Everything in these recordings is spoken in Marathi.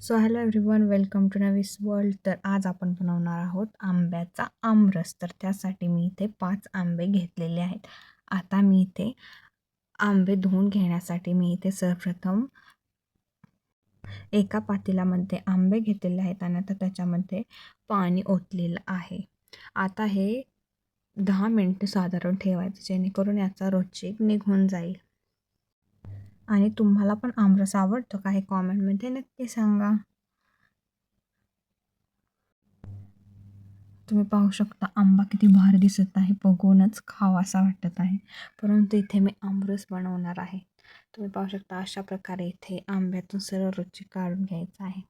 So hello everyone, welcome to Navis world. तर आज आपण बनवणार आहोत आंब्याचा आमरस. तर त्यासाठी मी इथे 5 आंबे घेतलेले आहेत. आता मी इथे आंबे धुवून घेण्यासाठी मी इथे सर्वप्रथम एका पातेल्यामध्ये आंबे घेतलेले आहेत आणि आता त्याच्यामध्ये पाणी ओतलेलं आहे. आता हे 10 मिनिटं साधारण ठेवायचं, जेणेकरून याचा रुचिक निघून जाईल. आणि तुम्हाला पण आमरस आवडतो का हे कॉमेंटमध्ये नक्की सांगा. तुम्ही पाहू शकता आंबा किती भारी दिसत आहे, बघूनच खावासा वाटत आहे. परंतु इथे मी आमरस बनवणार आहे. तुम्ही पाहू शकता अशा प्रकारे इथे आंब्यातून सर्व रुची काढून घ्यायचं आहे.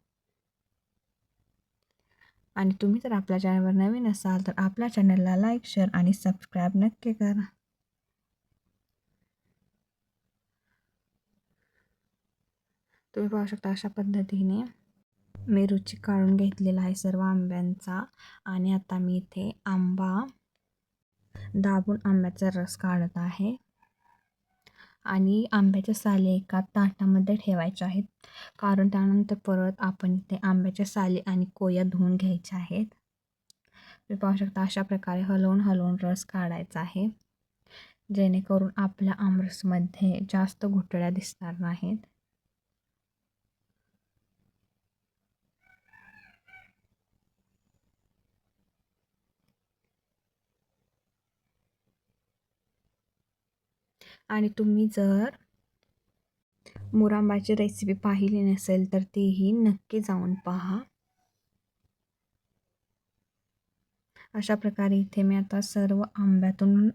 आणि तुम्ही जर आपल्या चॅनलवर नवीन असाल तर आपल्या चॅनलला लाईक, शेअर आणि सबस्क्राईब नक्की करा. तुम्ही पाहू शकता अशा पद्धतीने मी रुची काढून घेतलेला आहे सर्व आंब्यांचा. आणि आता मी इथे आंबा दाबून आंब्याचा रस काढत आहे. आणि आंब्याच्या साली एका ताटामध्ये ठेवायच्या आहेत, कारण त्यानंतर परत आपण इथे आंब्याच्या साली आणि कोया धुवून घ्यायच्या आहेत. तुम्ही पाहू शकता अशा प्रकारे हलवून हलवून रस काढायचा आहे, जेणेकरून आपल्या आमरसमध्ये जास्त गुठळ्या दिसणार नाहीत. आणि तुम्ही जर मुरांबाची रेसिपी पाहिली नसेल तर तीही नक्की जाऊन पहा. अशा प्रकारे इथे मी आता सर्व आंब्यातून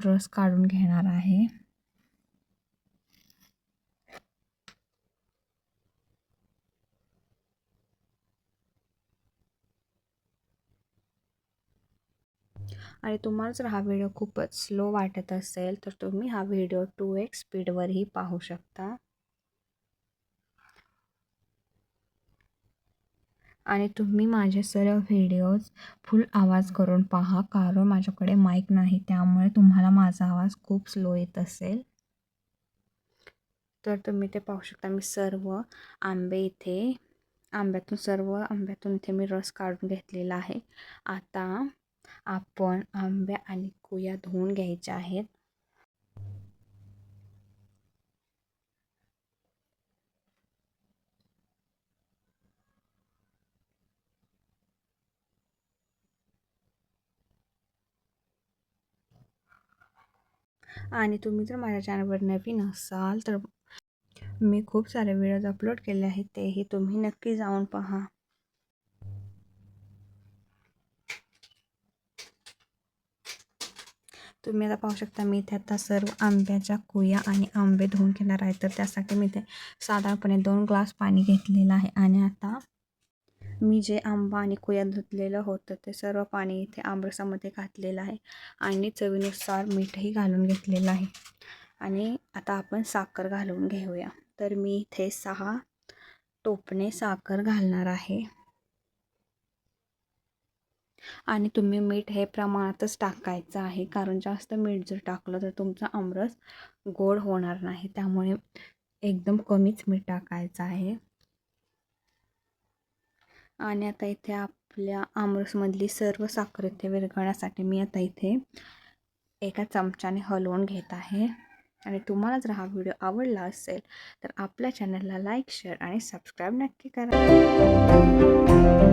रस काढून घेणार आहे. आणि तुम्हाला जर हा व्हिडिओ खूपच स्लो वाटत असेल तर तुम्ही हा व्हिडिओ 2x स्पीडवरही पाहू शकता. आणि तुम्ही माझे सर्व व्हिडिओज फुल आवाज करून पहा, कारण माझ्याकडे माईक नाही, त्यामुळे तुम्हाला माझा आवाज खूप स्लो येत असेल. तर तुम्ही ते पाहू शकता मी सर्व आंब्यातून इथे मी रस काढून घेतलेला आहे. आता आपण आंबे आणि कोया धुवून घ्यायचे आहेत. आणि तुम्ही जर माझ्या चॅनलवर नवीन असाल तर मी खूप सारे व्हिडिओज अपलोड केले आहेत, तेही तुम्ही नक्की जाऊन पहा. तुम्ही आता पाहू शकता मी इथे आता सर्व आंब्याच्या कोया आणि आंबे धुवून घेणार आहे. तर त्यासाठी मी इथे साधारणपणे 2 ग्लास पाणी घेतलेलं आहे. आणि आता मी जे आंबा आणि कोया धुतलेलं होतं ते सर्व पाणी इथे आमरसामध्ये घातलेलं आहे. आणि चवीनुसार मीठही घालून घेतलेलं आहे. आणि आता आपण साखर घालून घेऊया. तर मी इथे 6 टोपणे साखर घालणार आहे. आणि तुम्ही मीठ हे प्रमाणातच टाकायचं आहे, कारण जास्त मीठ जर टाकलं तर तुमचा आमरस गोड होणार नाही, त्यामुळे एकदम कमीच मीठ टाकायचं आहे. आणि आता इथे आपल्या आमरसमधली सर्व साखर इथे विरघळण्यासाठी मी आता इथे एका चमच्याने हलवून घेत आहे. आणि तुम्हाला जर हा व्हिडिओ आवडला असेल तर आपल्या चॅनलला लाईक, शेअर आणि सबस्क्राईब नक्की करा.